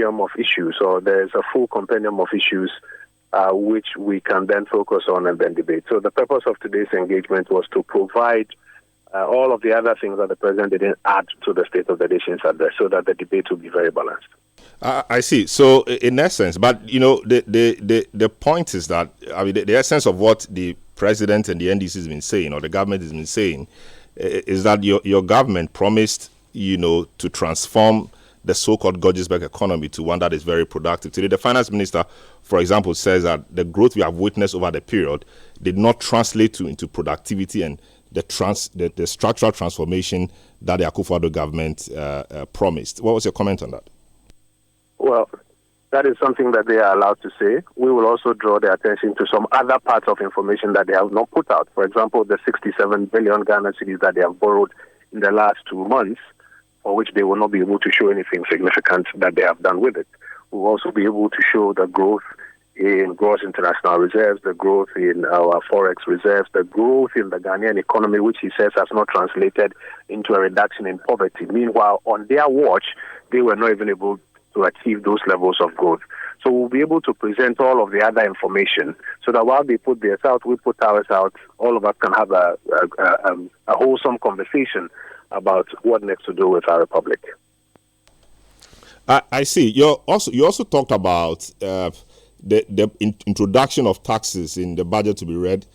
compendium of issues, or there's a full compendium of issues which we can then focus on and then debate. So the purpose of today's engagement was to provide all of the other things that the president didn't add to the State of the Nation's address, so that the debate will be very balanced. I see. So in essence, but the point is that, I mean, the essence of what the president and the NDC has been saying, or the government has been saying, is that your government promised, to transform the so-called Georgesburg economy to one that is very productive. Today, the finance minister, for example, says that the growth we have witnessed over the period did not translate into productivity and the structural transformation that the Akufo-Addo government promised. What was your comment on that? Well, that is something that they are allowed to say. We will also draw their attention to some other parts of information that they have not put out. For example, the 67 billion Ghana cedis that they have borrowed in the last 2 months, for which they will not be able to show anything significant that they have done with it. We'll also be able to show the growth in gross international reserves, the growth in our forex reserves, the growth in the Ghanaian economy, which he says has not translated into a reduction in poverty. Meanwhile, on their watch, they were not even able to achieve those levels of growth. So we'll be able to present all of the other information so that while they put theirs out, we put ours out, all of us can have a wholesome conversation about what next to do with our republic. I see. You also talked about the introduction of taxes in the budget to be read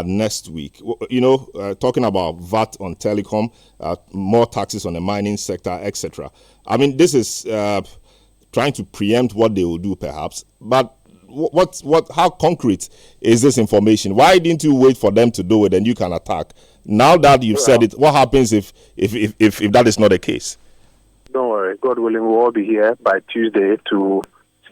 next week. Talking about VAT on telecom, more taxes on the mining sector, etc. I mean, this is trying to preempt what they will do, perhaps. But how concrete is this information? Why didn't you wait for them to do it and you can attack? Now that you've said it, what happens if that is not the case? Don't worry. God willing, we'll all be here by Tuesday to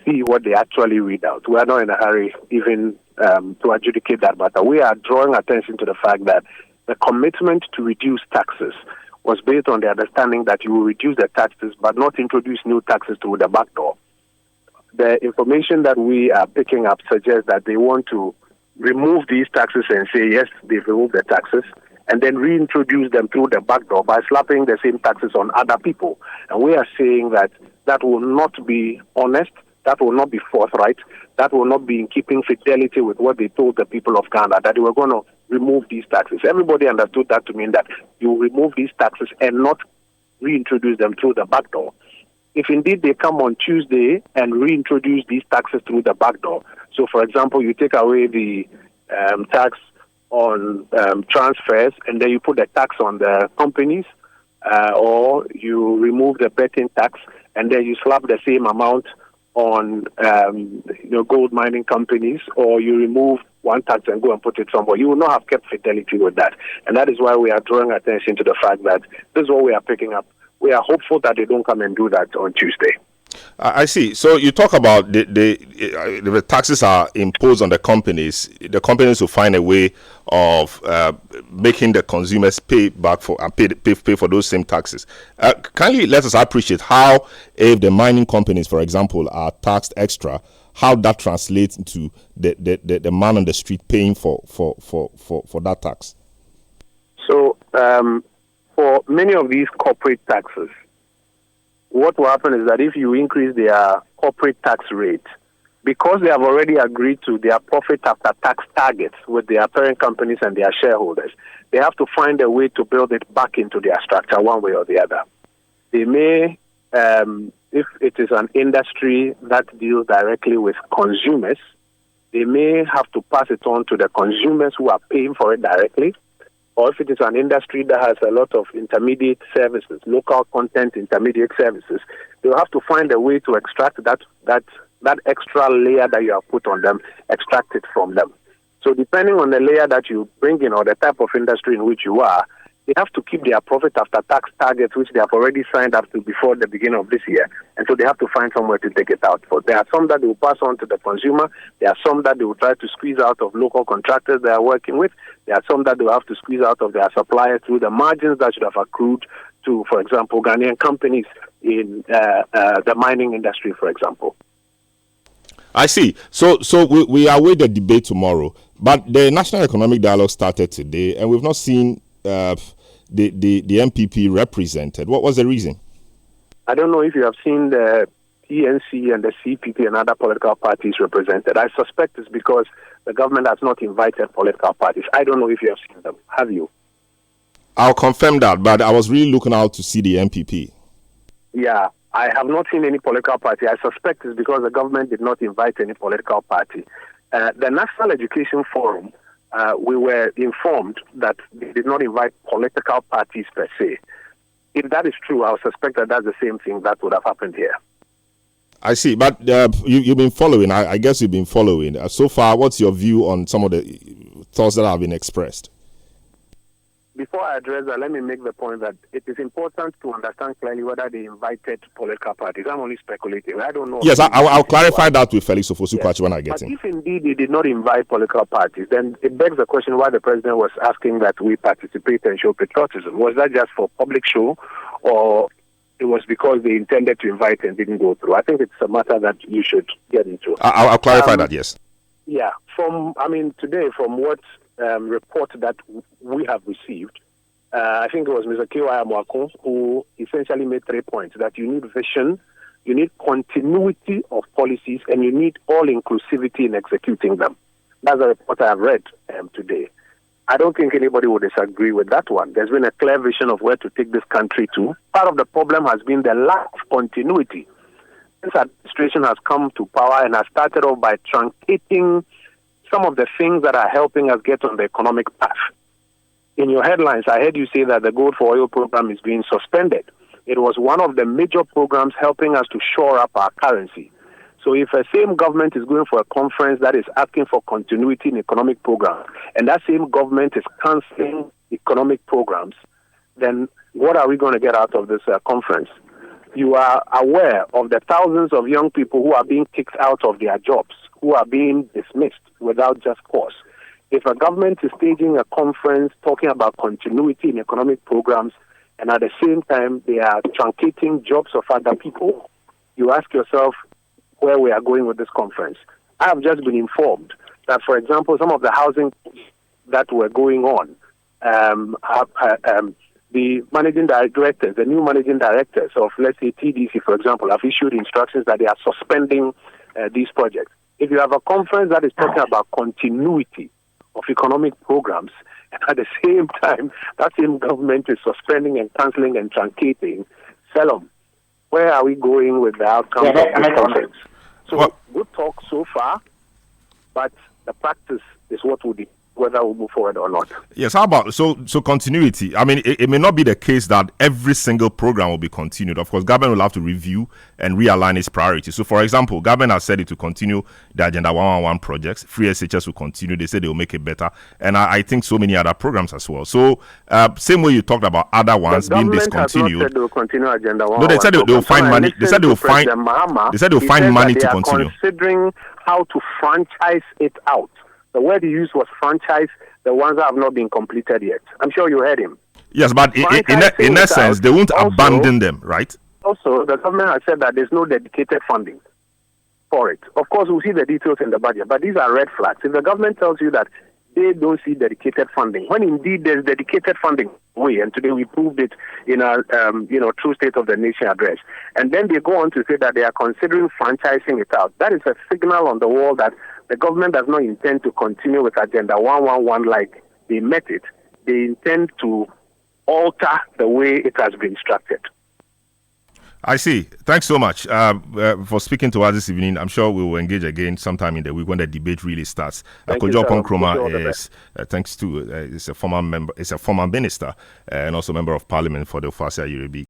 see what they actually read out. We are not in a hurry even to adjudicate that matter. We are drawing attention to the fact that the commitment to reduce taxes was based on the understanding that you will reduce the taxes but not introduce new taxes through the back door. The information that we are picking up suggests that they want to remove these taxes and say, yes, they've removed the taxes, and then reintroduce them through the back door by slapping the same taxes on other people. And we are saying that that will not be honest, that will not be forthright, that will not be in keeping fidelity with what they told the people of Ghana, that they were going to remove these taxes. Everybody understood that to mean that you remove these taxes and not reintroduce them through the back door. If indeed they come on Tuesday and reintroduce these taxes through the back door, so for example, you take away the tax on transfers and then you put the tax on the companies, or you remove the betting tax and then you slap the same amount on gold mining companies, or you remove one tax and go and put it somewhere, you will not have kept fidelity with that. And that is why we are drawing attention to the fact that this is what we are picking up. We are hopeful that they don't come and do that on Tuesday. I see. So you talk about the taxes are imposed on the companies. The companies will find a way of making the consumers pay back for and pay for those same taxes. Kindly let us appreciate how, if the mining companies, for example, are taxed extra, how that translates into the man on the street paying for that tax. So for many of these corporate taxes, what will happen is that if you increase their corporate tax rate, because they have already agreed to their profit after tax targets with their parent companies and their shareholders, they have to find a way to build it back into their structure one way or the other. They may, if it is an industry that deals directly with consumers, they may have to pass it on to the consumers who are paying for it directly. Or if it is an industry that has a lot of intermediate services, local content intermediate services, they'll have to find a way to extract that extra layer that you have put on them, extract it from them. So depending on the layer that you bring in or the type of industry in which you are, they have to keep their profit after tax targets, which they have already signed up to before the beginning of this year. And so they have to find somewhere to take it out. So there are some that they will pass on to the consumer. There are some that they will try to squeeze out of local contractors they are working with. There are some that they will have to squeeze out of their suppliers through the margins that should have accrued to, for example, Ghanaian companies in the mining industry, for example. I see. So we await the debate tomorrow. But the National Economic Dialogue started today, and we've not seen the MPP represented. What was the reason? I don't know if you have seen the ENC and the CPP and other political parties represented. I suspect it's because the government has not invited political parties. I don't know if you have seen them. Have you? I'll confirm that, but I was really looking out to see the MPP. Yeah, I have not seen any political party. I suspect it's because the government did not invite any political party. The National Education Forum, we were informed that they did not invite political parties per se. If that is true, I suspect that that's the same thing that would have happened here. I see, but you've been following. I guess you've been following. So far, what's your view on some of the thoughts that have been expressed? Before I address that, let me make the point that it is important to understand clearly whether they invited political parties. I'm only speculating. I don't know. Yes, I'll clarify that with Felix Ofosu-Kwakye when I get him. But if indeed they did not invite political parties, then it begs the question why the president was asking that we participate and show patriotism. Was that just for public show, or it was because they intended to invite and didn't go through? I think it's a matter that you should get into. I'll clarify that, yes. Yeah, today, from what report that we have received, I think it was Mr. Kiwaya Mwako who essentially made 3 points: that you need vision, you need continuity of policies, and you need all inclusivity in executing them. That's the report I have read today. I don't think anybody would disagree with that one. There's been a clear vision of where to take this country to. Part of the problem has been the lack of continuity. This administration has come to power and has started off by truncating some of the things that are helping us get on the economic path. In your headlines, I heard you say that the Gold for Oil program is being suspended. It was one of the major programs helping us to shore up our currency. So if the same government is going for a conference that is asking for continuity in economic programs, and that same government is cancelling economic programs, then what are we going to get out of this conference? You are aware of the thousands of young people who are being kicked out of their jobs, who are being dismissed without just cause. If a government is staging a conference talking about continuity in economic programs, and at the same time they are truncating jobs of other people, you ask yourself where we are going with this conference. I have just been informed that, for example, some of the housing that were going on, the managing directors, the new managing directors of, let's say, TDC, for example, have issued instructions that they are suspending these projects. If you have a conference that is talking about continuity of economic programs, and at the same time, that same government is suspending and cancelling and truncating, Salom, where are we going with the outcome of this conference? So, good talk so far, but the practice is what will be whether we'll move forward or not. Yes, how about so continuity? I mean, it may not be the case that every single program will be continued. Of course, government will have to review and realign its priorities. So, for example, government has said it to continue the Agenda 111 projects. Free SHS will continue. They said they will make it better. And I think so many other programs as well. So, same way you talked about other ones being discontinued. Has not said they will continue Agenda 111. No, they said they will find money. They said they will find. They said they will find money to continue. Considering how to franchise it out. The word he used was franchise the ones that have not been completed yet. I'm sure you heard him. Yes, but in essence, they won't abandon them, right? Also, the government has said that there's no dedicated funding for it. Of course, we'll see the details in the budget, but these are red flags. If the government tells you that they don't see dedicated funding, when indeed there's dedicated funding, and today we proved it in our True State of the Nation address, and then they go on to say that they are considering franchising it out, that is a signal on the wall that the government does not intend to continue with Agenda 111 like they met it. They intend to alter the way it has been structured. I see. Thanks so much for speaking to us this evening. I'm sure we will engage again sometime in the week when the debate really starts. Kojo Oppong Nkrumah is, thanks to, is a former member, is a former minister and also member of parliament for the Ofasia Yoruba.